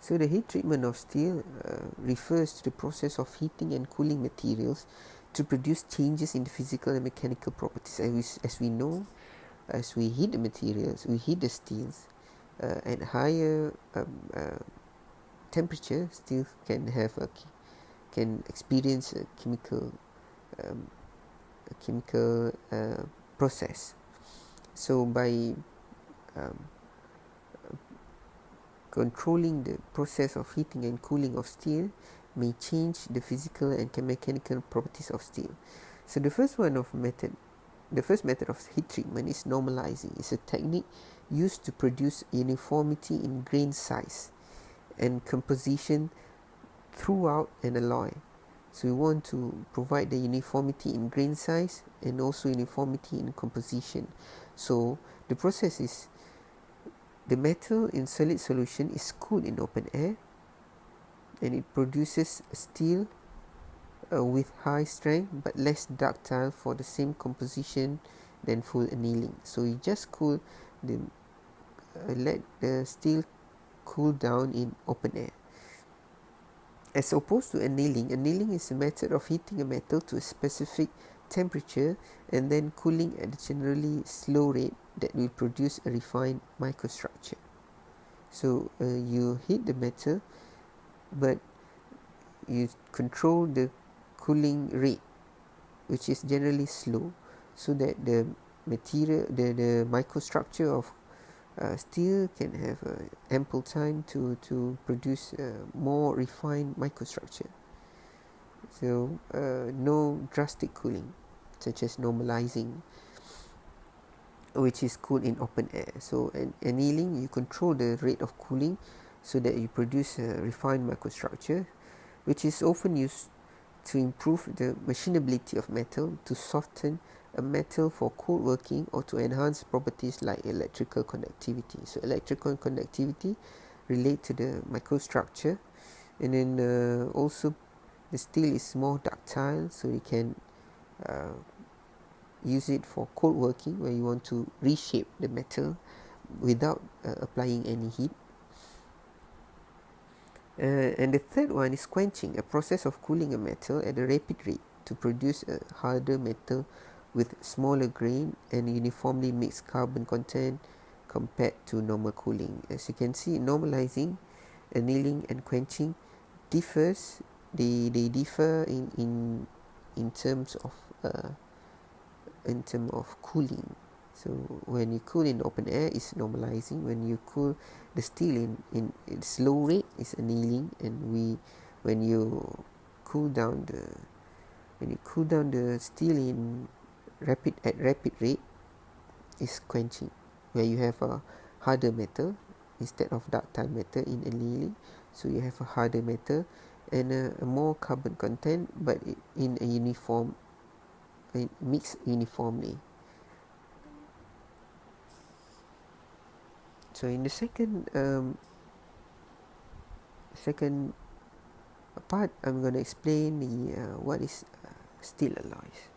So the heat treatment of steel refers to the process of heating and cooling materials to produce changes in the physical and mechanical properties. As we know, as we heat the materials, we heat the steels at higher temperature, steel can experience a chemical process. So by controlling the process of heating and cooling of steel may change the physical and mechanical properties of steel. So the first method of heat treatment is normalizing. It's a technique used to produce uniformity in grain size and composition throughout an alloy. So we want to provide the uniformity in grain size and also uniformity in composition. So the process is the metal in solid solution is cooled in open air, and it produces steel with high strength but less ductile for the same composition than full annealing. So you just let the steel cool down in open air. As opposed to annealing, annealing is a method of heating a metal to a specific temperature and then cooling at a generally slow rate that will produce a refined microstructure. So you heat the metal, but you control the cooling rate, which is generally slow, so that the material, the microstructure of steel can have ample time to produce more refined microstructure. So no drastic cooling, such as normalizing, which is cooled in open air. So annealing, you control the rate of cooling so that you produce a refined microstructure, which is often used to improve the machinability of metal, to soften a metal for cold working, or to enhance properties like electrical conductivity. So electrical conductivity relate to the microstructure, and then also the steel is more ductile, so you can use it for cold working, where you want to reshape the metal without applying any heat. And the third one is quenching, a process of cooling a metal at a rapid rate to produce a harder metal with smaller grain and uniformly mixed carbon content compared to normal cooling. As you can see, normalizing, annealing, and quenching differs. They differ in terms of cooling. So when you cool in open air, it's normalizing. When you cool the steel in slow rate, it's annealing. And when you cool down the steel at rapid rate, is quenching, where you have a harder metal instead of ductile metal in annealing. So you have a harder metal and a more carbon content, but in a uniform, mixed uniformly. So in the second part, I'm going to explain what is steel alloys.